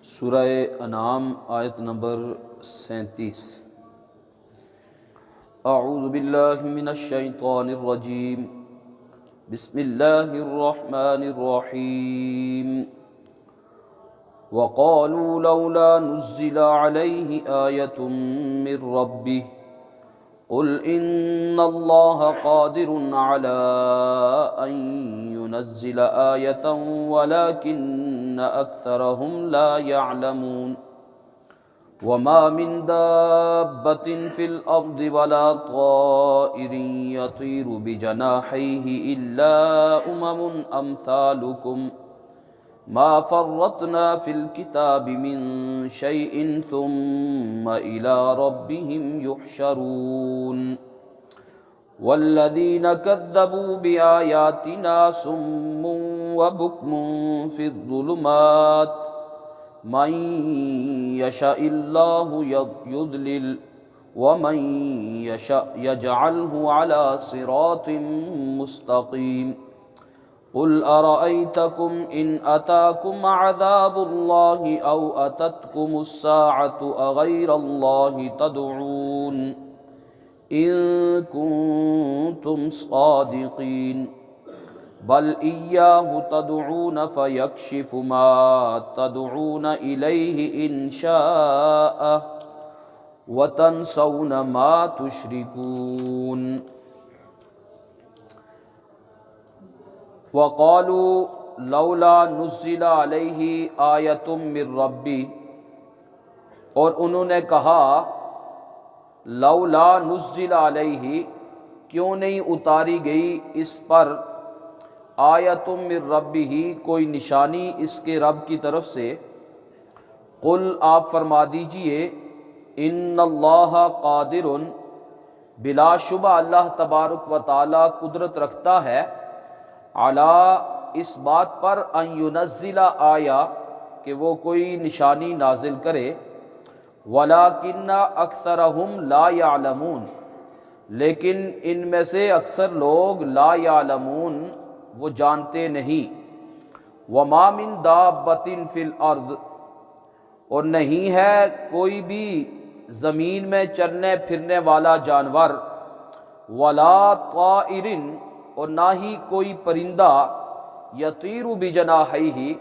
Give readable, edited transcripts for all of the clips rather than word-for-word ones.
سورہ انعام آیت نمبر 37۔ اعوذ باللہ من الشیطان الرجیم، بسم اللہ الرحمن الرحیم۔ وقالوا لولا نزل علیہ آیۃ من ربہ قل ان اللہ قادر علی ان ينزل آیۃ ولکن اکثرهم لا يعلمون۔ وما من دابۃ فی الارض ولا طائر یطیر بجناحیہ الا امثالکم ما فرطنا فی الکتاب من شیء ثم الى ربهم یحشرون۔ والذین کذبوا بآیاتنا صم وبکم فی الظلمات من یشاء اللہ یضلل ومن یشاء یجعلہ علی صراط مستقیم۔ قل ارأیتکم ان اتاکم عذاب اللہ او اتتکم الساعة اغیر اللہ تدعون ان کنتم صادقین بل ایاہ تدعون فیکشف ما تدعون الیہ ان شاء وتنسون ما تشرکون۔ وقالوا لولا نزل علیہ آیۃ من ربی، اور انہوں نے کہا لولا نزل علیہ، کیوں نہیں اتاری گئی اس پر آیۃ من ربہ، کوئی نشانی اس کے رب کی طرف سے۔ قل، آپ فرما دیجئے، ان اللہ قادر، بلا شبہ اللہ تبارک و تعالی قدرت رکھتا ہے، علی، اس بات پر، ان ینزل آیا، کہ وہ کوئی نشانی نازل کرے، ولیکن اکثرہم لا یعلمون، لیکن ان میں سے اکثر لوگ لا یعلمون، وہ جانتے نہیں۔ وما من دابۃ فی الارض، اور نہیں ہے کوئی بھی زمین میں چلنے پھرنے والا جانور، ولا طائر، اور نہ ہی کوئی پرندہ، یطیر بجناحیہ،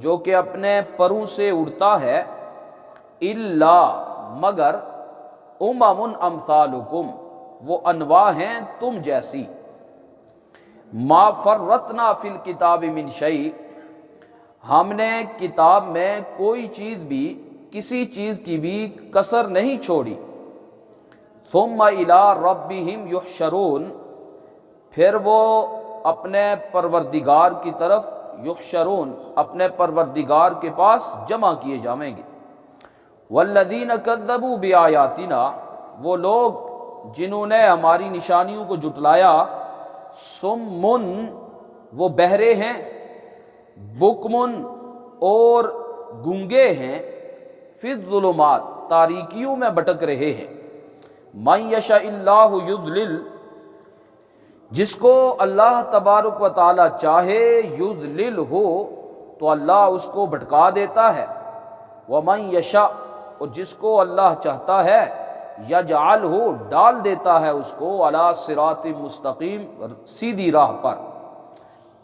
جو کہ اپنے پروں سے اڑتا ہے، الا، مگر، امثالکم، وہ انواع ہیں تم جیسی۔ ما فرطنا فی الکتاب من شیء، ہم نے کتاب میں کوئی چیز بھی، کسی چیز کی بھی کسر نہیں چھوڑی۔ ثم الی ربہم یحشرون، پھر وہ اپنے پروردگار کی طرف، یحشرون، اپنے پروردگار کے پاس جمع کیے جائیں گے۔ والذین کذبوا بآیاتنا، وہ لوگ جنہوں نے ہماری نشانیوں کو جھٹلایا، صمٌ، وہ بہرے ہیں، بکمٌ، اور گونگے ہیں، فی الظلمات، تاریکیوں میں بھٹک رہے ہیں۔ من یشاء اللہ یضلل، جس کو اللہ تبارک و تعالی چاہے، یضلل ہو، تو اللہ اس کو بھٹکا دیتا ہے۔ ومن یشاء، اور جس کو اللہ چاہتا ہے، یجعل ہو، ڈال دیتا ہے اس کو، علی صراط مستقیم، سیدھی راہ پر۔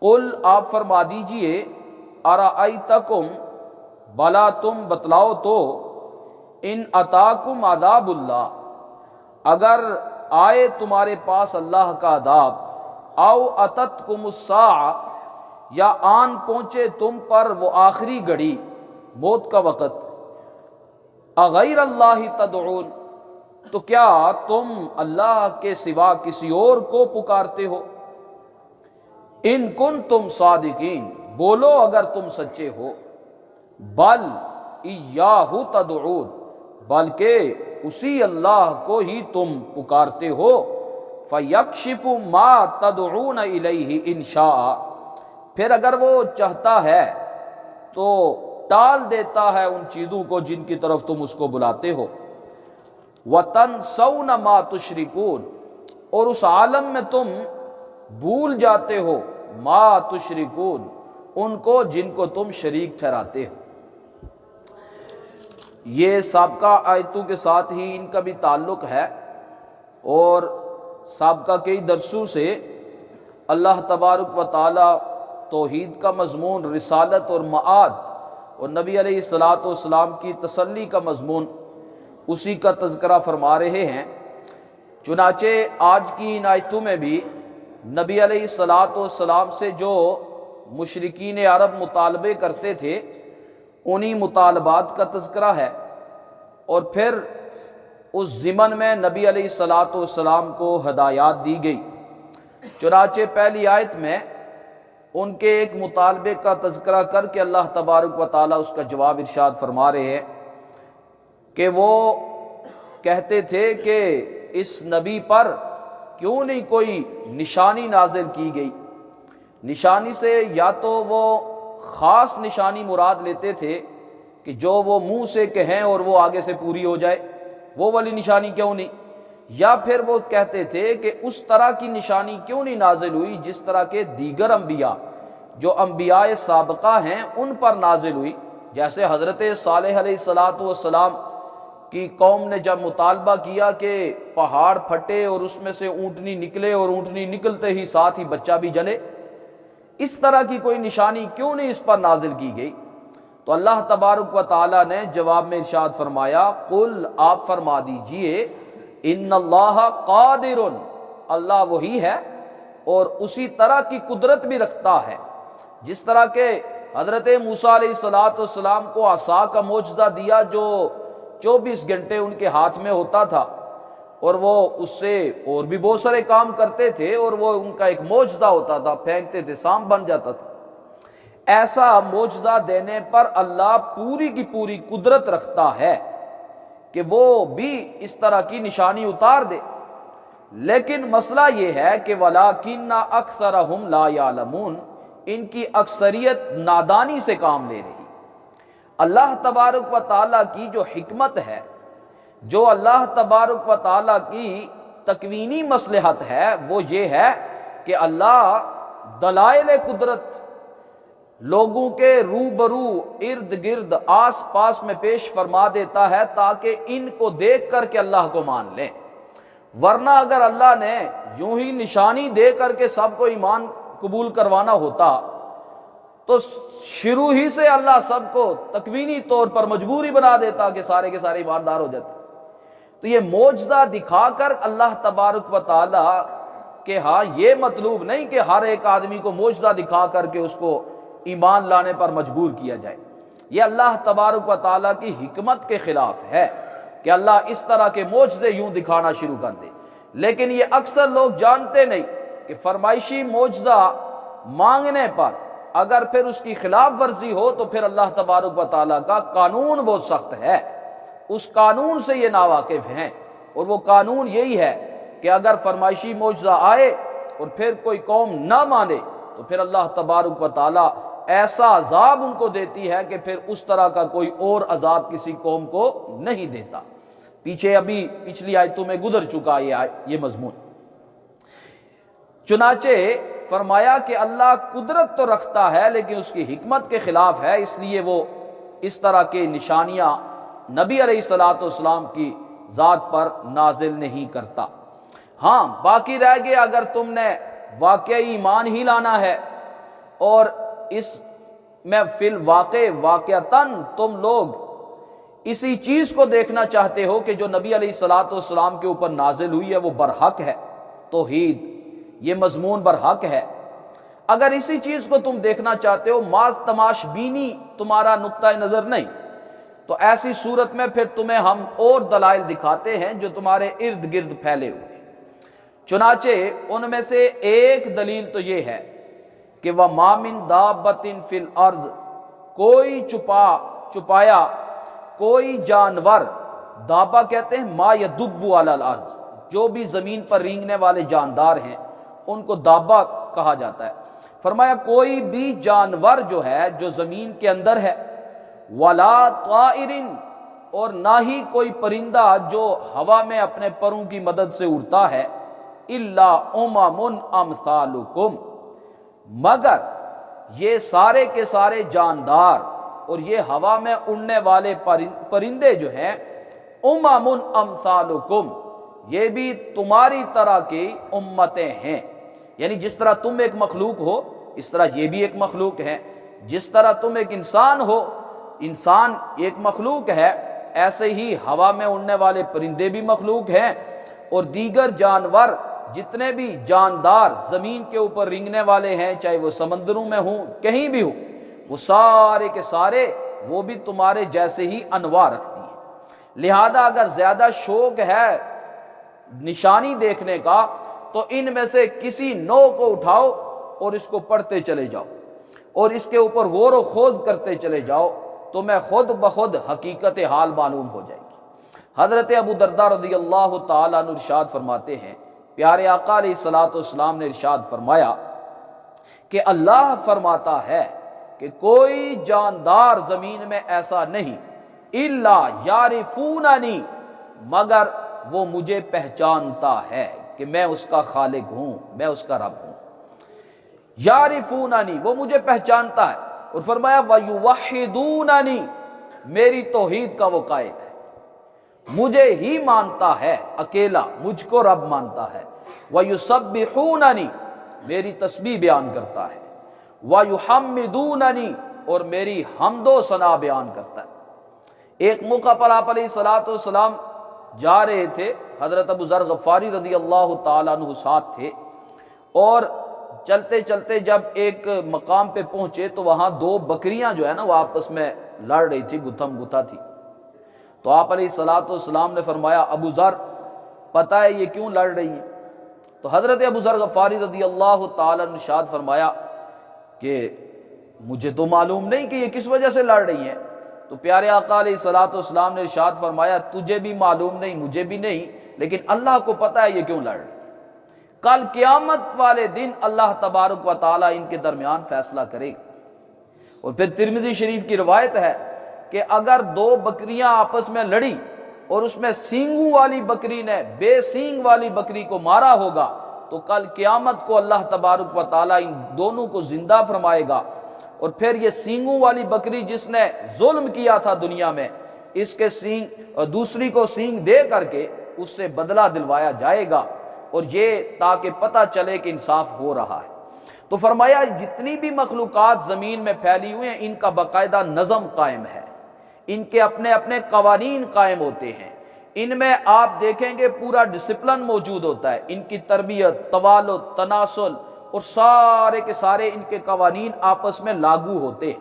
قل، آپ فرما دیجئے، ارأیتکم، بلا تم بتلاؤ تو، ان اتاکم عذاب اللہ، اگر آئے تمہارے پاس اللہ کا عذاب، او اتتکم الساعہ، یا آن پہنچے تم پر وہ آخری گھڑی، موت کا وقت، اغیر اللہ تدعون، تو کیا تم اللہ کے سوا کسی اور کو پکارتے ہو؟ ان کنتم صادقین، بولو اگر تم سچے ہو۔ بل ایاہ تدعون، بلکہ اسی اللہ کو ہی تم پکارتے ہو۔ فیکشف ما تدعون الیہ ان شاء، پھر اگر وہ چاہتا ہے تو ٹال دیتا ہے ان چیزوں کو جن کی طرف تم اس کو بلاتے ہو۔ وَتَنْسَوْنَ مَا تُشْرِكُونَ، اور اس عالم میں تم بھول جاتے ہو، ما تشرکون، ان کو جن کو تم شریک ٹھہراتے ہو۔ یہ سابقہ آیتوں کے ساتھ ہی ان کا بھی تعلق ہے، اور سابقہ کئی درسوں سے اللہ تبارک و تعالی توحید کا مضمون، رسالت اور معاد، اور نبی علیہ الصلوۃ والسلام کی تسلی کا مضمون، اسی کا تذکرہ فرما رہے ہیں۔ چنانچہ آج کی ان آیتوں میں بھی نبی علیہ الصلوۃ والسلام سے جو مشرکین عرب مطالبے کرتے تھے، انہی مطالبات کا تذکرہ ہے، اور پھر اس ضمن میں نبی علیہ الصلوۃ والسلام کو ہدایات دی گئی۔ چنانچہ پہلی آیت میں ان کے ایک مطالبے کا تذکرہ کر کے اللہ تبارک و تعالیٰ اس کا جواب ارشاد فرما رہے ہیں کہ وہ کہتے تھے کہ اس نبی پر کیوں نہیں کوئی نشانی نازل کی گئی۔ نشانی سے یا تو وہ خاص نشانی مراد لیتے تھے کہ جو وہ منہ سے کہیں اور وہ آگے سے پوری ہو جائے، وہ والی نشانی کیوں نہیں، یا پھر وہ کہتے تھے کہ اس طرح کی نشانی کیوں نہیں نازل ہوئی جس طرح کے دیگر انبیاء جو انبیاء سابقہ ہیں ان پر نازل ہوئی۔ جیسے حضرت صالح علیہ الصلوۃ والسلام کی قوم نے جب مطالبہ کیا کہ پہاڑ پھٹے اور اس میں سے اونٹنی نکلے اور اونٹنی نکلتے ہی ساتھ ہی بچہ بھی جلے، اس طرح کی کوئی نشانی کیوں نہیں اس پر نازل کی گئی؟ تو اللہ تبارک و تعالی نے جواب میں ارشاد فرمایا، قل آپ فرما دیجئے، ان اللہ قادر، اللہ وہی ہے اور اسی طرح کی قدرت بھی رکھتا ہے جس طرح کہ حضرت موسیٰ علیہ السلام کو عصا کا معجزہ دیا جو 24 گھنٹے ان کے ہاتھ میں ہوتا تھا، اور وہ اس سے اور بھی بہت سارے کام کرتے تھے، اور وہ ان کا ایک معجزہ ہوتا تھا، پھینکتے تھے سانپ بن جاتا تھا۔ ایسا معجزہ دینے پر اللہ پوری کی پوری قدرت رکھتا ہے کہ وہ بھی اس طرح کی نشانی اتار دے، لیکن مسئلہ یہ ہے کہ وَلَٰكِنَّ أَكْثَرَهُمْ لَا يَعْلَمُونَ، ان کی اکثریت نادانی سے کام لے رہی۔ اللہ تبارک و تعالیٰ کی جو حکمت ہے، جو اللہ تبارک و تعالیٰ کی تکوینی مصلحت ہے، وہ یہ ہے کہ اللہ دلائل قدرت لوگوں کے روبرو ارد گرد آس پاس میں پیش فرما دیتا ہے تاکہ ان کو دیکھ کر کے اللہ کو مان لیں، ورنہ اگر اللہ نے یوں ہی نشانی دے کر کے سب کو ایمان قبول کروانا ہوتا تو شروع ہی سے اللہ سب کو تکوینی طور پر مجبوری بنا دیتا کہ سارے کے سارے ایماندار ہو جاتے۔ تو یہ معجزہ دکھا کر اللہ تبارک و تعالی کہ ہاں یہ مطلوب نہیں کہ ہر ایک آدمی کو معجزہ دکھا کر کے اس کو ایمان لانے پر مجبور کیا جائے، یہ اللہ تبارک و تعالیٰ کی حکمت کے خلاف ہے کہ اللہ اس طرح کے معجزے یوں دکھانا شروع کر دے۔ لیکن یہ اکثر لوگ جانتے نہیں کہ فرمائشی معجزہ مانگنے پر اگر پھر اس کی خلاف ورزی ہو تو پھر اللہ تبارک و تعالیٰ کا قانون بہت سخت ہے، اس قانون سے یہ ناواقف ہیں، اور وہ قانون یہی ہے کہ اگر فرمائشی معجزہ آئے اور پھر کوئی قوم نہ مانے تو پھر اللہ تبارک و تعالیٰ ایسا عذاب ان کو دیتی ہے کہ پھر اس طرح کا کوئی اور عذاب کسی قوم کو نہیں دیتا۔ پیچھے ابھی پچھلی آیتوں میں گزر چکا یہ مضمون۔ چنانچہ فرمایا کہ اللہ قدرت تو رکھتا ہے لیکن اس کی حکمت کے خلاف ہے، اس لیے وہ اس طرح کے نشانیاں نبی علیہ الصلوۃ والسلام کی ذات پر نازل نہیں کرتا۔ ہاں باقی رہ گیا اگر تم نے واقعی ایمان ہی لانا ہے اور اس میں فی الواقع واقعتاً تم لوگ اسی چیز کو دیکھنا چاہتے ہو کہ جو نبی علیہ الصلوۃ والسلام کے اوپر نازل ہوئی ہے وہ برحق ہے، توحید یہ مضمون برحق ہے، اگر اسی چیز کو تم دیکھنا چاہتے ہو، ماذ تماش بینی تمہارا نقطہ نظر نہیں، تو ایسی صورت میں پھر تمہیں ہم اور دلائل دکھاتے ہیں جو تمہارے ارد گرد پھیلے ہوئے۔ چنانچہ ان میں سے ایک دلیل تو یہ ہے کہ وَمَا مِن دَابَّةٍ فِي الْأَرْضِ، کوئی چھپایا کوئی جانور، دابہ کہتے ہیں ما یدب علی الارض، جو بھی زمین پر رینگنے والے جاندار ہیں ان کو دابہ کہا جاتا ہے۔ فرمایا کوئی بھی جانور جو ہے جو زمین کے اندر ہے، ولا طائر، اور نہ ہی کوئی پرندہ جو ہوا میں اپنے پروں کی مدد سے اڑتا ہے، الا امم امثالکم، مگر یہ سارے کے سارے جاندار اور یہ ہوا میں اڑنے والے پرندے جو ہیں امم امثالکم، یہ بھی تمہاری طرح کی امتیں ہیں، یعنی جس طرح تم ایک مخلوق ہو اس طرح یہ بھی ایک مخلوق ہے، جس طرح تم ایک انسان ہو، انسان ایک مخلوق ہے، ایسے ہی ہوا میں اڑنے والے پرندے بھی مخلوق ہیں، اور دیگر جانور جتنے بھی جاندار زمین کے اوپر رینگنے والے ہیں، چاہے وہ سمندروں میں ہوں کہیں بھی ہوں، وہ سارے کے سارے وہ بھی تمہارے جیسے ہی انواع رکھتی ہیں۔ لہذا اگر زیادہ شوق ہے نشانی دیکھنے کا تو ان میں سے کسی نو کو اٹھاؤ اور اس کو پڑھتے چلے جاؤ اور اس کے اوپر غور و خوض کرتے چلے جاؤ، تو میں خود بخود حقیقت حال معلوم ہو جائے گی۔ حضرت ابو درداء رضی اللہ تعالیٰ عنہ ارشاد فرماتے ہیں، پیارے آقا علیہ الصلوۃ والسلام نے ارشاد فرمایا کہ اللہ فرماتا ہے کہ کوئی جاندار زمین میں ایسا نہیں الا یعرفوننی، مگر وہ مجھے پہچانتا ہے کہ میں اس کا خالق ہوں، میں اس کا رب ہوں۔ یعرفوننی، وہ مجھے پہچانتا ہے، اور فرمایا ویوحدوننی، میری توحید کا وہ قائل ہے، مجھے ہی مانتا ہے اکیلا، مجھ کو رب مانتا ہے۔ ویسبحوننی، میری تسبیح بیان کرتا ہے۔ ویحمدوننی، اور میری حمد و ثنا بیان کرتا ہے۔ ایک موقع پر آپ علیہ الصلوۃ والسلام جا رہے تھے، حضرت ابو ذر غفاری رضی اللہ تعالیٰ عنہ ساتھ تھے، اور چلتے چلتے جب ایک مقام پہ پہنچے تو وہاں دو بکریاں جو ہے نا وہ آپس میں لڑ رہی تھی، گتھم گتھا تھی۔ تو آپ علیہ الصلوۃ والسلام نے فرمایا ابو ذر پتہ ہے یہ کیوں لڑ رہی ہیں؟ تو حضرت ابو ذر غفاری رضی اللہ تعالیٰ نے ارشاد فرمایا کہ مجھے تو معلوم نہیں کہ یہ کس وجہ سے لڑ رہی ہیں۔ تو پیارے آقا علیہ الصلوۃ والسلام نے ارشاد فرمایا تجھے بھی معلوم نہیں، مجھے بھی نہیں، لیکن اللہ کو پتہ ہے یہ کیوں لڑ رہی ہیں۔ کل قیامت والے دن اللہ تبارک و تعالیٰ ان کے درمیان فیصلہ کرے گا۔ اور پھر ترمذی شریف کی روایت ہے کہ اگر دو بکریاں آپس میں لڑی اور اس میں سینگوں والی بکری نے بے سینگ والی بکری کو مارا ہوگا تو کل قیامت کو اللہ تبارک و تعالیٰ ان دونوں کو زندہ فرمائے گا، اور پھر یہ سینگوں والی بکری جس نے ظلم کیا تھا دنیا میں، اس کے سینگ دوسری کو سینگ دے کر کے اس سے بدلہ دلوایا جائے گا، اور یہ تاکہ پتہ چلے کہ انصاف ہو رہا ہے۔ تو فرمایا جتنی بھی مخلوقات زمین میں پھیلی ہوئی ہیں ان کا باقاعدہ نظم قائم ہے، ان کے اپنے اپنے قوانین قائم ہوتے ہیں، ان میں آپ دیکھیں گے پورا ڈسپلن موجود ہوتا ہے، ان کی تربیت، توالد، تناسل اور سارے کے سارے ان کے قوانین آپس میں لاگو ہوتے ہیں۔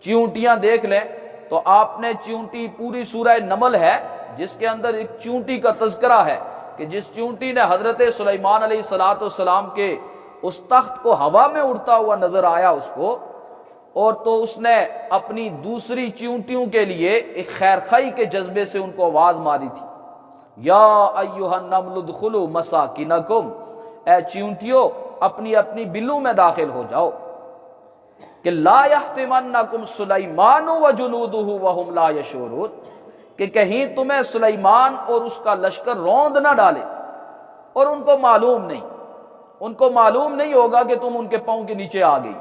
چیونٹیاں دیکھ لیں تو آپ نے چیونٹی پوری سورہ نمل ہے جس کے اندر ایک چیونٹی کا تذکرہ ہے کہ جس چیونٹی نے حضرت سلیمان علیہ الصلوۃ والسلام کے اس تخت کو ہوا میں اڑتا ہوا نظر آیا اس کو، اور تو اس نے اپنی دوسری چیونٹیوں کے لیے ایک خیر خواہی کے جذبے سے ان کو آواز ماری تھی، یا ایھا النمل ادخلوا مساکنکم، اے چیونٹیوں اپنی اپنی بلوں میں داخل ہو جاؤ، کہ لا یحطمنکم سلیمان وجنودہ وہم لا یشعرون، کہ کہیں تمہیں سلیمان اور اس کا لشکر روند نہ ڈالے اور ان کو معلوم نہیں ہوگا کہ تم ان کے پاؤں کے نیچے آ گئی۔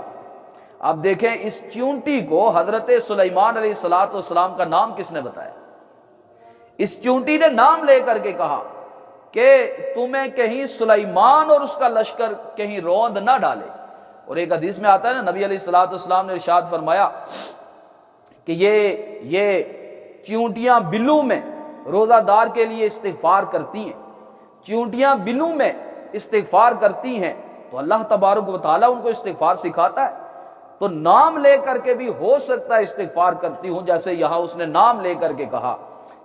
اب دیکھیں اس چیونٹی کو حضرت سلیمان علیہ الصلوۃ والسلام کا نام کس نے بتایا؟ اس چیونٹی نے نام لے کر کے کہا کہ تمہیں کہیں سلیمان اور اس کا لشکر کہیں روند نہ ڈالے۔ اور ایک حدیث میں آتا ہے نا، نبی علیہ الصلوۃ والسلام نے ارشاد فرمایا کہ یہ چیونٹیاں بلوں میں روزہ دار کے لیے استغفار کرتی ہیں، چیونٹیاں بلوں میں استغفار کرتی ہیں، تو اللہ تبارک و تعالیٰ ان کو استغفار سکھاتا ہے، تو نام لے کر کے بھی ہو سکتا ہے استغفار کرتی ہوں، جیسے یہاں اس نے نام لے کر کے کہا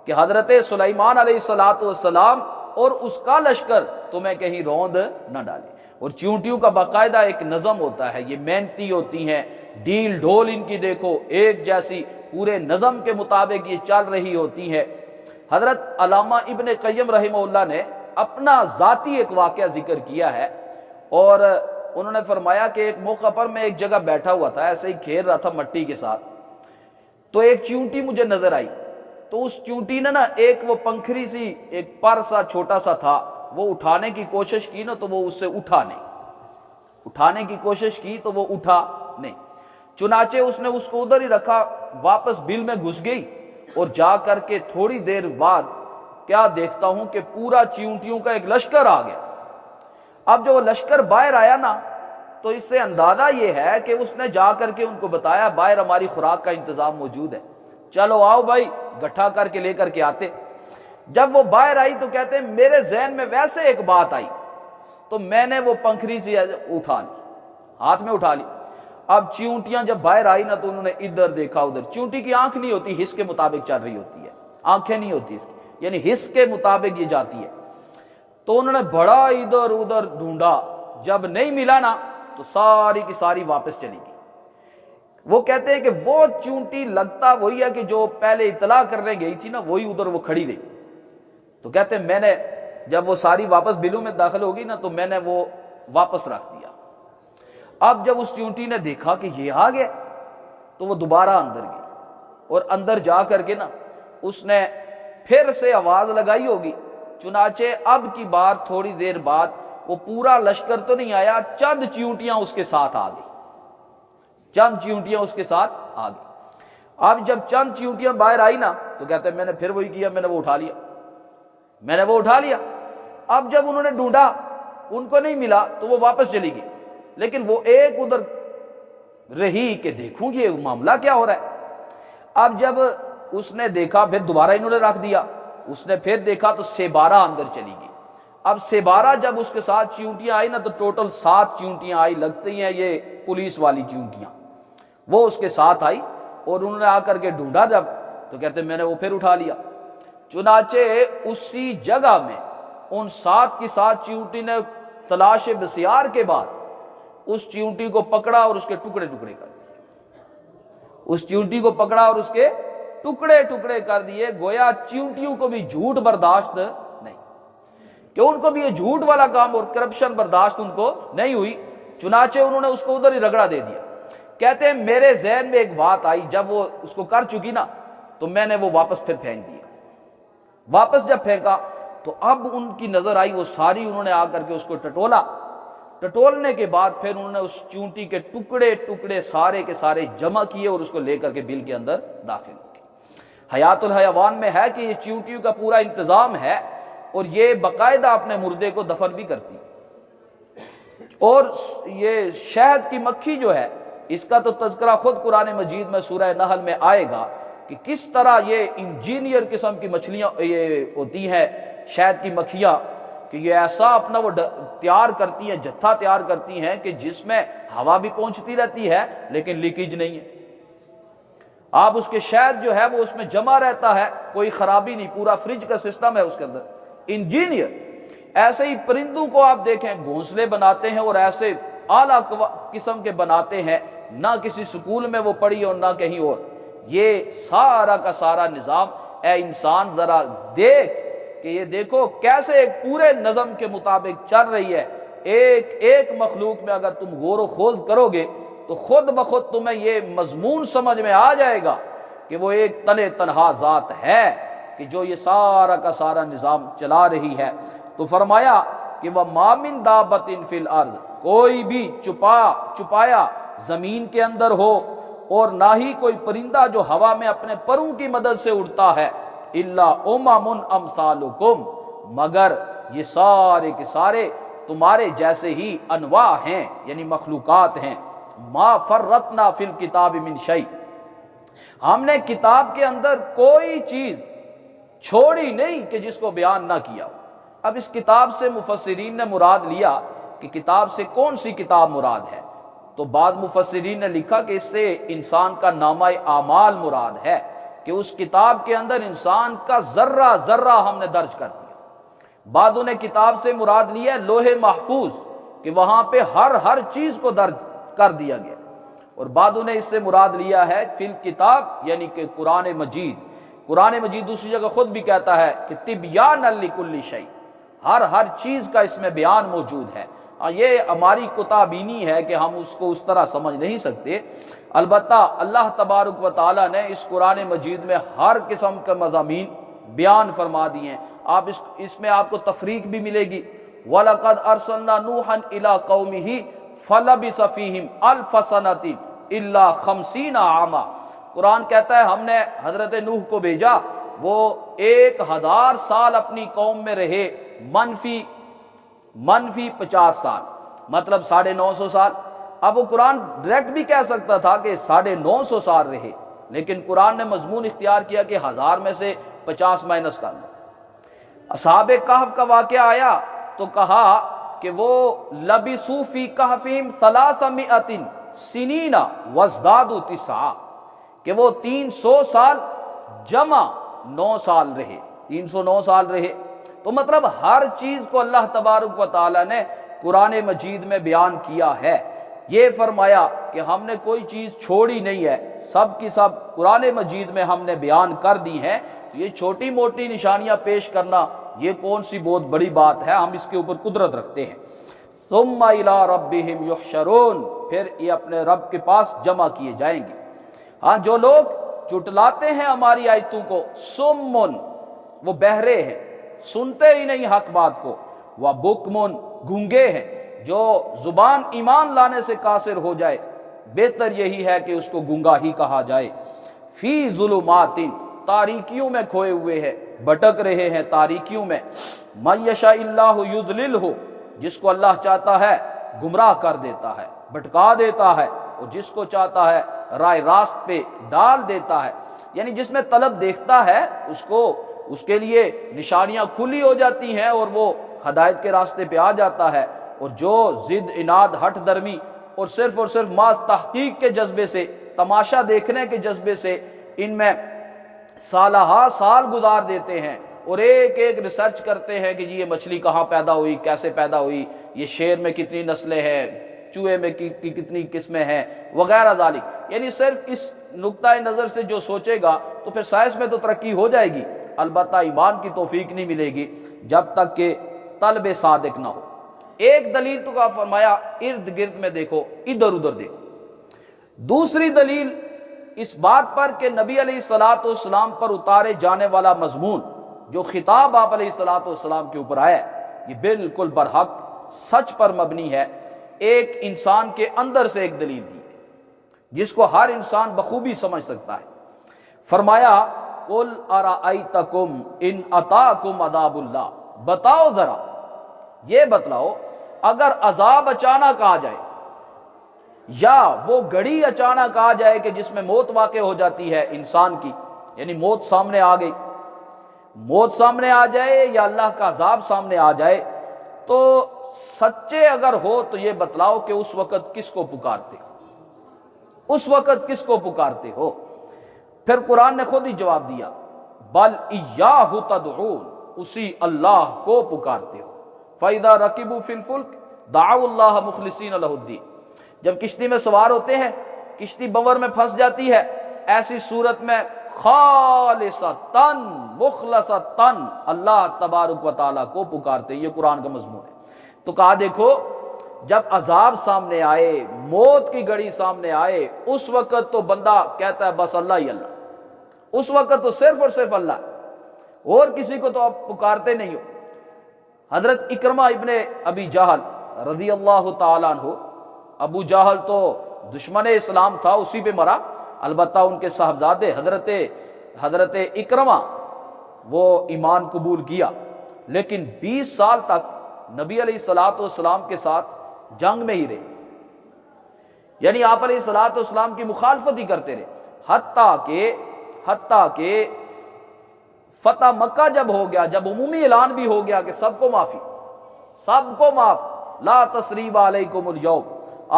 کہ حضرت سلیمان علیہ الصلوۃ والسلام اور اس کا لشکر تمہیں کہیں روند نہ ڈالے۔ اور چیونٹیوں کا باقاعدہ ایک نظم ہوتا ہے، یہ محنتی ہوتی ہیں، ڈھیل ڈھول ان کی دیکھو ایک جیسی، پورے نظم کے مطابق یہ چل رہی ہوتی ہے۔ حضرت علامہ ابن قیم رحمہ اللہ نے اپنا ذاتی ایک واقعہ ذکر کیا ہے، اور انہوں نے فرمایا کہ ایک موقع پر میں ایک جگہ بیٹھا ہوا تھا، ایسے ہی کھیل رہا تھا مٹی کے ساتھ، تو ایک چیونٹی مجھے نظر آئی، تو اس چیونٹی نے نا ایک وہ پنکھری سی ایک پر سا چھوٹا سا تھا، وہ اٹھانے کی کوشش کی نا تو وہ اس سے اٹھا نہیں، اٹھانے کی کوشش کی تو وہ اٹھا نہیں۔ چنانچہ اس نے اس کو ادھر ہی رکھا، واپس بل میں گھس گئی اور جا کر کے تھوڑی دیر بعد کیا دیکھتا ہوں کہ پورا چیونٹیوں کا ایک لشکر آ گیا۔ اب جو وہ لشکر باہر آیا نا، تو اس سے اندازہ یہ ہے کہ اس نے جا کر کے ان کو بتایا باہر ہماری خوراک کا انتظام موجود ہے، چلو آؤ بھائی گٹھا کر کے لے کر کے آتے۔ جب وہ باہر آئی تو کہتے ہیں میرے ذہن میں ویسے ایک بات آئی، تو میں نے وہ پنکھڑی سے اٹھا لی، ہاتھ میں اٹھا لی۔ اب چیونٹیاں جب باہر آئی نا تو انہوں نے ادھر دیکھا ادھر، چیونٹی کی آنکھ نہیں ہوتی، حس کے مطابق چل رہی ہوتی ہے، آنکھیں نہیں ہوتی اس کی، یعنی حس کے مطابق یہ جاتی ہے۔ تو انہوں نے بڑا ادھر ادھر ڈھونڈا، جب نہیں ملا نا تو ساری کی ساری واپس چلی گئی۔ وہ کہتے ہیں کہ وہ چیونٹی لگتا وہی ہے کہ جو پہلے اطلاع کرنے گئی تھی نا، وہی ادھر وہ کھڑی رہی۔ تو کہتے ہیں میں نے جب وہ ساری واپس بلوں میں داخل ہوگی نا تو میں نے وہ واپس رکھ دیا۔ اب جب اس چیونٹی نے دیکھا کہ یہ آ گیا تو وہ دوبارہ اندر گئی، اور اندر جا کر کے نا اس نے پھر سے آواز لگائی ہوگی۔ چنانچہ اب کی بار تھوڑی دیر بعد وہ پورا لشکر تو نہیں آیا، چند چیونٹیاں اس کے ساتھ آ گئی، چند چیونٹیاں اس کے ساتھ آ گئی۔ اب جب چند چیونٹیاں باہر آئی نا تو کہتے ہیں میں نے پھر وہی کیا، میں نے وہ اٹھا لیا۔ اب جب انہوں نے ڈھونڈا ان کو نہیں ملا تو وہ واپس چلی گئی، لیکن وہ ایک ادھر رہی کہ دیکھوں یہ معاملہ کیا ہو رہا ہے۔ اب جب اس نے دیکھا پھر دوبارہ انہوں نے رکھ دیا، اس نے پھر دیکھا تو 12 اندر چلی گئی۔ اب 12 جب اس کے ساتھ چیونٹیاں آئی نا تو ٹوٹل 7 چیونٹیاں آئی، لگتی ہیں یہ پولیس والی چیونٹیاں، وہ اس کے ساتھ آئی، اور انہوں نے آ کر کے ڈھونڈا جب تو کہتے میں نے وہ پھر اٹھا لیا۔ چنانچہ اسی جگہ میں ان 7 کی 7 چیونٹی نے تلاش بسیار کے بعد اس چیونٹی کو پکڑا اور اس کے ٹکڑے ٹکڑے کر دیے، اس چیونٹی کو پکڑا اور اس کے ٹکڑے ٹکڑے کر دیے۔ گویا چیونٹیوں کو بھی جھوٹ برداشت نہیں، کہ ان کو بھی یہ جھوٹ والا کام اور کرپشن برداشت ان کو نہیں ہوئی، چنانچہ انہوں نے اس کو ادھر ہی رگڑا دے دیا۔ کہتے ہیں میرے ذہن میں ایک بات آئی، جب وہ اس کو کر چکی نا تو میں نے وہ واپس پھر پھینک دیا۔ واپس جب پھینکا تو اب ان کی نظر آئی، وہ ساری انہوں نے آ کر کے اس کو ٹٹولنے کے بعد پھر انہوں نے اس چیونٹی کے ٹکڑے ٹکڑے سارے کے سارے جمع کیے اور اس کو لے کر کے بل کے اندر داخل ہو گئے۔ حیات الحیوان میں ہے کہ یہ چیونٹیوں کا پورا انتظام ہے، اور یہ باقاعدہ اپنے مردے کو دفن بھی کرتی ہے۔ اور یہ شہد کی مکھی جو ہے، اس کا تو تذکرہ خود قرآن مجید میں سورہ نحل میں آئے گا کہ کس طرح یہ انجینئر قسم کی مچھلیاں یہ ہوتی ہیں شہد کی مکھیاں، کہ یہ ایسا اپنا وہ تیار کرتی ہیں، جتھا تیار کرتی ہیں کہ جس میں ہوا بھی پہنچتی رہتی ہے لیکن لیکیج نہیں ہے۔ آپ اس کے شہد جو ہے وہ اس میں جمع رہتا ہے، کوئی خرابی نہیں، پورا فریج کا سسٹم ہے اس کے اندر۔ انجینئر ایسے ہی پرندوں کو آپ دیکھیں گھونسلے بناتے ہیں اور ایسے اعلیٰ قسم کے بناتے ہیں، نہ کسی سکول میں وہ پڑھی اور نہ کہیں اور۔ یہ سارا کا سارا نظام، اے انسان ذرا دیکھ کہ یہ دیکھو کیسے ایک پورے نظم کے مطابق چل رہی ہے۔ ایک ایک مخلوق میں اگر تم غور و خوض کرو گے تو خود بخود تمہیں یہ مضمون سمجھ میں آ جائے گا کہ وہ ایک تنہا ذات ہے کہ جو یہ سارا کا سارا نظام چلا رہی ہے۔ تو فرمایا کہ وَمَا مِن دَابَّةٍ فِي الْأَرْضِ، کوئی بھی چھپایا زمین کے اندر ہو، اور نہ ہی کوئی پرندہ جو ہوا میں اپنے پروں کی مدد سے اڑتا ہے، إِلَّا أُمَمٌ أَمْثَالُكُمْ، مگر یہ سارے کے سارے تمہارے جیسے ہی انواع ہیں، یعنی مخلوقات ہیں۔ مَا فَرَّطْنَا فِي الْكِتَابِ مِنْ شَيْءٍ، ہم نے کتاب کے اندر کوئی چیز چھوڑی نہیں کہ جس کو بیان نہ کیا ہو۔ اب اس کتاب سے مفسرین نے مراد لیا کہ کتاب سے کون سی کتاب مراد ہے، تو بعض مفسرین نے لکھا کہ اس سے انسان کا نامہ اعمال مراد ہے، کہ اس کتاب کے اندر انسان کا ذرہ ذرہ ہم نے درج کر دیا۔ بعضوں نے کتاب سے مراد لیا ہے لوح محفوظ، کہ وہاں پہ ہر چیز کو درج کر دیا گیا، اور بعضوں نے اس سے مراد لیا ہے فی الکتاب، یعنی کہ قرآن مجید۔ قرآن مجید دوسری جگہ خود بھی کہتا ہے کہ تبیانا لکل شیء، ہر چیز کا اس میں بیان موجود ہے۔ یہ ہماری کتابینی ہے کہ ہم اس کو اس طرح سمجھ نہیں سکتے، البتہ اللہ تبارک و تعالی نے اس قرآن مجید میں ہر قسم کے مضامین بیان فرما دیے ہیں۔ آپ اس میں آپ کو تفریق بھی ملے گی۔ وَلَقَدْ أَرْسَلْنَا نُوحًا إِلَىٰ قَوْمِهِ فَلَبِثَ فِيهِمْ أَلْفَ سَنَةٍ الا 50 عاما، قرآن کہتا ہے ہم نے حضرت نوح کو بھیجا، وہ 1000 سال اپنی قوم میں رہے، منفی 50 سال، مطلب 950 سال۔ اب وہ قرآن ڈائریکٹ بھی کہہ سکتا تھا کہ 950 سال رہے، لیکن قرآن نے مضمون اختیار کیا کہ 1000 میں سے 50 مائنس کر لو۔ اصحاب کہف کا واقعہ آیا تو کہا کہ وہ لبثوا فی کہفہم 300 سنین وازدادوا 9، کہ وہ 300 سال جمع 9 سال رہے، 309 سال رہے۔ تو مطلب ہر چیز کو اللہ تبارک و تعالی نے قرآن مجید میں بیان کیا ہے۔ یہ فرمایا کہ ہم نے کوئی چیز چھوڑی نہیں ہے، سب کی سب قرآن مجید میں ہم نے بیان کر دی ہیں۔ تو یہ چھوٹی موٹی نشانیاں پیش کرنا یہ کون سی بہت بڑی بات ہے، ہم اس کے اوپر قدرت رکھتے ہیں۔ ثم الی ربہم یحشرون، پھر یہ اپنے رب کے پاس جمع کیے جائیں گے۔ ہاں، جو لوگ جھٹلاتے ہیں ہماری آیتوں کو، سمن، وہ بہرے ہیں، سنتے ہی نہیں حق بات کو، وبکمن، گونگے ہیں، جو زبان ایمان لانے سے قاصر ہو جائے بہتر یہی ہے کہ اس کو گونگا ہی کہا جائے۔ فی ظلمات، تاریکیوں میں کھوئے ہوئے ہیں، بھٹک رہے ہیں تاریکیوں میں۔ من یشاء اللہ یضللہ، جس کو اللہ چاہتا ہے گمراہ کر دیتا ہے، بھٹکا دیتا ہے، اور جس کو چاہتا ہے رائے راست پہ ڈال دیتا ہے۔ یعنی جس میں طلب دیکھتا ہے اس کے لیے نشانیاں کھلی ہو جاتی ہیں اور وہ ہدایت کے راستے پہ آ جاتا ہے، اور جو ضد، اناد، ہٹ درمی اور صرف محض تحقیق کے جذبے سے، تماشا دیکھنے کے جذبے سے ان میں سالہ سال گزار دیتے ہیں اور ایک ریسرچ کرتے ہیں کہ جی یہ مچھلی کہاں پیدا ہوئی، کیسے پیدا ہوئی، یہ شیر میں کتنی نسلیں ہیں، چوہے میں کتنی قسمیں ہیں، وغیرہ ذالک۔ یعنی صرف اس نقطۂ نظر سے جو سوچے گا تو پھر سائنس میں تو ترقی ہو جائے گی، البتہ ایمان کی توفیق نہیں ملے گی جب تک کہ طلب صادق نہ ہو۔ ایک دلیل تو کا فرمایا ارد گرد میں دیکھو، ادھر ادھر دیکھو۔ دوسری دلیل اس بات پر کہ نبی علیہ الصلوۃ والسلام پر اتارے جانے والا مضمون، جو خطاب آپ علیہ الصلوۃ والسلام کے اوپر آیا ہے، یہ بالکل برحق سچ پر مبنی ہے۔ ایک انسان کے اندر سے ایک دلیل دی ہے جس کو ہر انسان بخوبی سمجھ سکتا ہے۔ فرمایا قل ارأیتکم ان اتاکم عذاب اللہ، بتاؤ ذرا، یہ بتلاؤ اگر عذاب اچانک آ جائے، یا وہ گھڑی اچانک آ جائے کہ جس میں موت واقع ہو جاتی ہے انسان کی، یعنی موت سامنے آ گئی، موت سامنے آ جائے یا اللہ کا عذاب سامنے آ جائے، تو سچے اگر ہو تو یہ بتلاؤ کہ اس وقت کس کو پکارتے ہو، اس وقت کس کو پکارتے ہو۔ پھر قرآن نے خود ہی جواب دیا، بل ایاہ تدعون، اسی اللہ کو پکارتے ہو۔ فَإِذَا رَكِبُوا فِي الْفُلْكِ دَعَوُا اللَّهَ مُخْلِصِينَ لَهُ الدِّينَ، جب کشتی میں سوار ہوتے ہیں، کشتی بور میں پھنس جاتی ہے، ایسی صورت میں خالصتاً مخلصتاً اللہ تبارک و تعالیٰ کو پکارتے ہیں۔ یہ قرآن کا مضمون ہے۔ تو کہا دیکھو، جب عذاب سامنے آئے، موت کی گھڑی سامنے آئے، اس وقت تو بندہ کہتا ہے بس اللہ ہی اللہ، اس وقت تو صرف اور صرف اللہ، اور کسی کو تو آپ پکارتے نہیں ہو۔ حضرت اکرمہ ابن ابی جہل رضی اللہ تعالیٰ عنہ، ابو جہل تو دشمن اسلام تھا، اسی پہ مرا، البتہ ان کے صاحبزادے حضرت اکرمہ وہ ایمان قبول کیا، لیکن 20 سال تک نبی علیہ الصلوۃ والسلام کے ساتھ جنگ میں ہی رہے، یعنی آپ علیہ الصلوۃ والسلام کی مخالفت ہی کرتے رہے، حتیٰ کہ فتح مکہ جب ہو گیا، جب عمومی اعلان بھی ہو گیا کہ سب کو معافی، سب کو معاف، لا تثریب علیکم اليوم،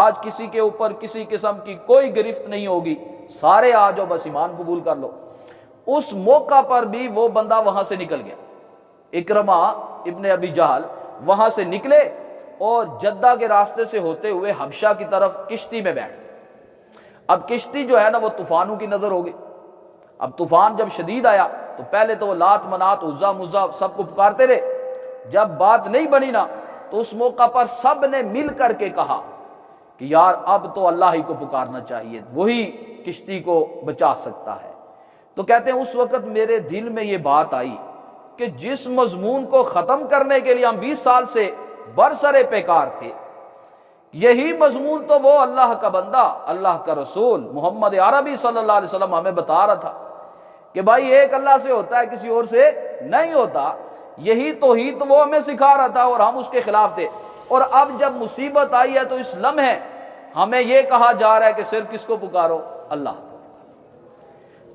آج کسی کے اوپر کسی قسم کی کوئی گرفت نہیں ہوگی، سارے آ جاؤ بس ایمان قبول کر لو۔ اس موقع پر بھی وہ بندہ وہاں سے نکل گیا، اکرمہ ابن ابی جہل وہاں سے نکلے اور جدہ کے راستے سے ہوتے ہوئے حبشہ کی طرف کشتی میں بیٹھ گئے۔ اب کشتی جو ہے نا وہ طوفانوں کی نظر ہو گئی۔ اب طوفان جب شدید آیا تو پہلے تو وہ لات منات عزا مزا سب کو پکارتے رہے، جب بات نہیں بنی نا تو اس موقع پر سب نے مل کر کے کہا کہ یار اب تو اللہ ہی کو پکارنا چاہیے، وہی کشتی کو بچا سکتا ہے۔ تو کہتے ہیں اس وقت میرے دل میں یہ بات آئی کہ جس مضمون کو ختم کرنے کے لیے ہم 20 سال سے برسرے پیکار تھے یہی مضمون تو وہ اللہ کا بندہ، اللہ کا رسول محمد عربی صلی اللہ علیہ وسلم ہمیں بتا رہا تھا کہ بھائی ایک اللہ سے ہوتا ہے، کسی اور سے نہیں ہوتا۔ یہی توحید تو وہ ہمیں سکھا رہا تھا اور ہم اس کے خلاف تھے۔ اور اب جب مصیبت آئی ہے تو اس لمحے ہمیں یہ کہا جا رہا ہے کہ صرف کس کو پکارو؟ اللہ کو۔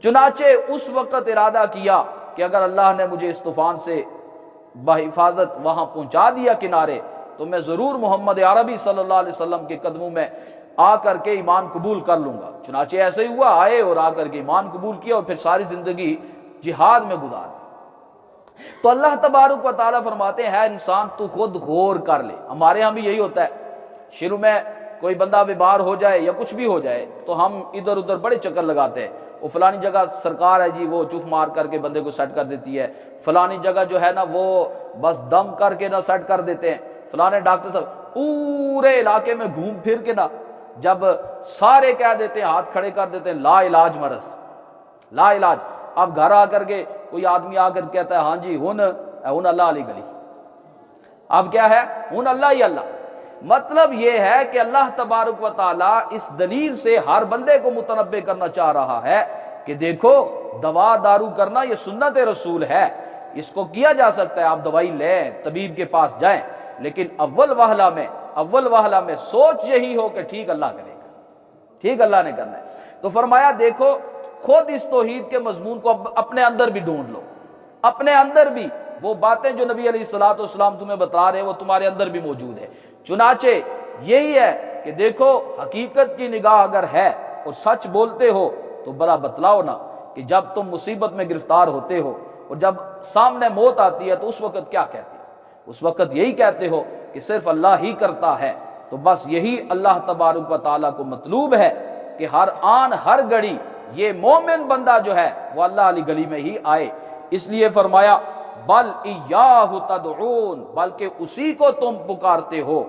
چنانچہ اس وقت ارادہ کیا کہ اگر اللہ نے مجھے اس طوفان سے بحفاظت وہاں پہنچا دیا کنارے، تو میں ضرور محمد عربی صلی اللہ علیہ وسلم کے قدموں میں آ کر کے ایمان قبول کر لوں گا۔ چنانچہ ایسے ہی ہوا، آئے اور آ کر کے ایمان قبول کیا اور پھر ساری زندگی جہاد میں گزار دی۔ تو اللہ تبارک و تعالیٰ فرماتے ہیں انسان تو خود غور کر لے۔ ہمارے ہاں بھی یہی ہوتا ہے، شروع میں کوئی بندہ بیمار ہو جائے یا کچھ بھی ہو جائے تو ہم ادھر ادھر بڑے چکر لگاتے ہیں، وہ فلانی جگہ سرکار ہے جی وہ چف مار کر کے بندے کو سیٹ کر دیتی ہے، فلانی جگہ جو ہے نا وہ بس دم کر کے نہ سیٹ کر دیتے ہیں، فلانے ڈاکٹر صاحب پورے علاقے میں گھوم پھر کے نا جب سارے کہہ دیتے ہیں، ہاتھ کھڑے کر دیتے ہیں لا علاج مرض، لا علاج۔ اب گھر آ کر کے کوئی آدمی آ کر کہتا ہے ہاں جی ہن اللہ علی گلی، اب کیا ہے؟ ہن اللہ ہی اللہ۔ مطلب یہ ہے کہ اللہ تبارک و تعالیٰ اس دلیل سے ہر بندے کو متنبہ کرنا چاہ رہا ہے کہ دیکھو دوا دارو کرنا یہ سنت رسول ہے، اس کو کیا جا سکتا ہے، آپ دوائی لیں، طبیب کے پاس جائیں، لیکن اول وہلہ میں سوچ یہی ہو کہ ٹھیک اللہ کرے گا، ٹھیک اللہ نے کرنا ہے۔ تو فرمایا دیکھو خود اس توحید کے مضمون کو اپنے اندر بھی ڈھونڈ لو، اپنے اندر بھی وہ باتیں جو نبی علیہ الصلوۃ والسلام تمہیں بتا رہے ہیں وہ تمہارے اندر بھی موجود ہے۔ چنانچہ یہی ہے کہ دیکھو حقیقت کی نگاہ اگر ہے اور سچ بولتے ہو تو بڑا بتلاؤ نا کہ جب تم مصیبت میں گرفتار ہوتے ہو اور جب سامنے موت آتی ہے تو اس وقت کیا کہتے ہو؟ اس وقت یہی کہتے ہو کہ صرف اللہ ہی کرتا ہے۔ تو بس یہی اللہ تبارک و تعالیٰ کو مطلوب ہے کہ ہر آن ہر گھڑی یہ مومن بندہ جو ہے وہ اللہ علی گلی میں ہی آئے۔ اس لیے فرمایا بل ایاہ تدعون، بلکہ اسی کو تم پکارتے ہو،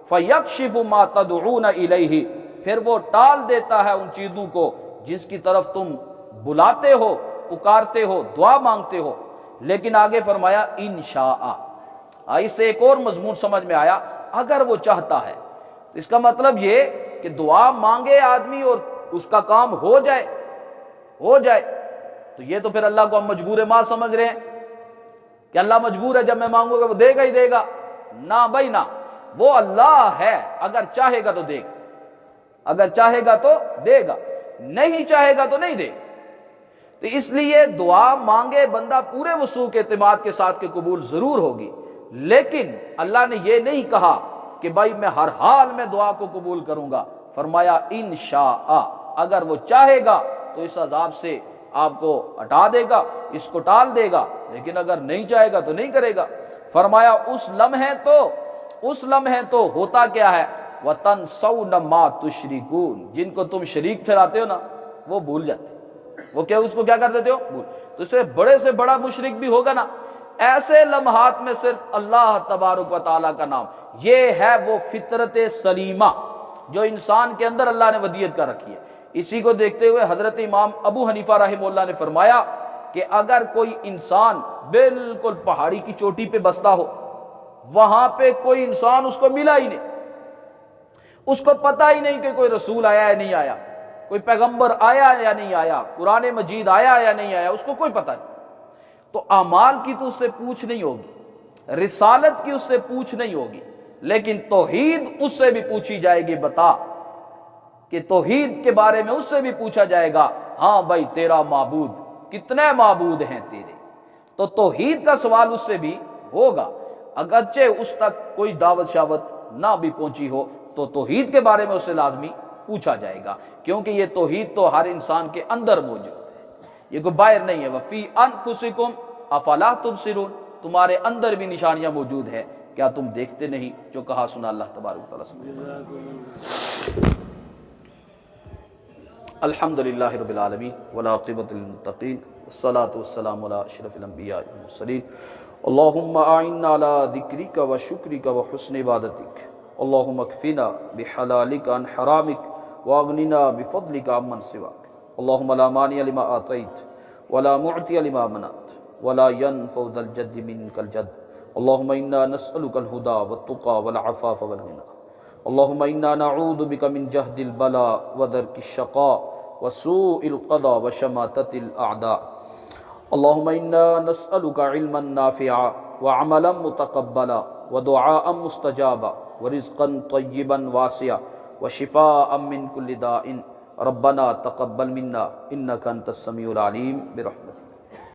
فیکشف ما تدعون الیہ، پھر وہ ٹال دیتا ہے ان چیزوں کو جس کی طرف تم بلاتے ہو، پکارتے ہو، دعا مانگتے ہو۔ لیکن آگے فرمایا انشاء، اس سے ایک اور مضمون سمجھ میں آیا، اگر وہ چاہتا ہے، اس کا مطلب یہ کہ دعا مانگے آدمی اور اس کا کام ہو جائے تو یہ تو پھر اللہ کو ہم مجبور ما سمجھ رہے ہیں کہ اللہ مجبور ہے، جب میں مانگوں گا وہ دے گا ہی دے گا۔ نہ بھائی نہ، وہ اللہ ہے، اگر چاہے گا تو دے گا، اگر چاہے گا تو دے گا، نہیں چاہے گا تو نہیں دے گا۔ تو اس لیے دعا مانگے بندہ پورے وثوق اعتماد کے ساتھ کہ قبول ضرور ہوگی، لیکن اللہ نے یہ نہیں کہا کہ بھائی میں ہر حال میں دعا کو قبول کروں گا۔ فرمایا انشاء، اگر وہ چاہے گا تو اس عذاب سے آپ کو ہٹا دے گا، اس کو ٹال دے گا، لیکن اگر نہیں چاہے گا تو نہیں کرے گا۔ فرمایا اس لمحے تو ہوتا کیا ہے، وَتَنْسَوْنَ مَا تُشْرِكُونَ، جن کو تم شریک ٹھہراتے ہو نا وہ بھول جاتے، وہ کیا اس کو کیا کر دیتے ہو؟ بھول۔ تو اس سے بڑے سے بڑا مشرک بھی ہوگا نا، ایسے لمحات میں صرف اللہ تبارک و تعالیٰ کا نام، یہ ہے وہ فطرت سلیمہ جو انسان کے اندر اللہ نے ودیت کر رکھی ہے۔ اسی کو دیکھتے ہوئے حضرت امام ابو حنیفہ رحمہ اللہ نے فرمایا کہ اگر کوئی انسان بالکل پہاڑی کی چوٹی پہ بستا ہو، وہاں پہ کوئی انسان اس کو ملا ہی نہیں، اس کو پتہ ہی نہیں کہ کوئی رسول آیا یا نہیں آیا، کوئی پیغمبر آیا یا نہیں آیا، قرآن مجید آیا یا نہیں آیا، اس کو کوئی پتہ نہیں، تو اعمال کی تو اس سے پوچھ نہیں ہوگی، رسالت کی اس سے پوچھ نہیں ہوگی، لیکن توحید اس سے بھی پوچھی جائے گی، بتا کہ توحید کے بارے میں اس سے بھی پوچھا جائے گا، ہاں بھائی تیرا معبود کتنے معبود ہیں تیرے، تو توحید کا سوال اس سے بھی ہوگا، اگرچہ اس تک کوئی دعوت شاوت نہ بھی پہنچی ہو تو توحید کے بارے میں اس سے لازمی پوچھا جائے گا، کیونکہ یہ توحید تو ہر انسان کے اندر موجود ہے، یہ کوئی باہر نہیں ہے۔ وفی انفسکم افلا تبصرون، تمہارے اندر بھی نشانیاں موجود ہے، کیا تم دیکھتے نہیں؟ جو کہا سنا اللہ تبارک تعالیٰ سے۔ الحمدللہ رب العالمین والعاقبۃ للمتقین والصلاۃ والسلام علی اشرف الانبیاء والمرسلین، اللہم اعنا علی ذکرک وشکرک وحسن عبادتک، اللہم اکفنا بحلالک عن حرامک واغننا بفضلک عمن سواک، اللہم لا مانع لما آتیت ولا معطی لما منعت ولا ينفع ذا الجد منک الجد، اللہم انا نسألک الہدی والتقی والعفاف والغنی، اللهم إنا نعوذ بك من جهد البلاء ودرك الشقاء وسوء القضاء وشماتة الأعداء. اللهم إنا نسألك علما نافعا وعملا متقبلا ودعاء مستجابا ورزقا طيبا واسعا وشفاء من كل داء. ربنا تقبل منا إنك أنت السميع العليم برحمتك.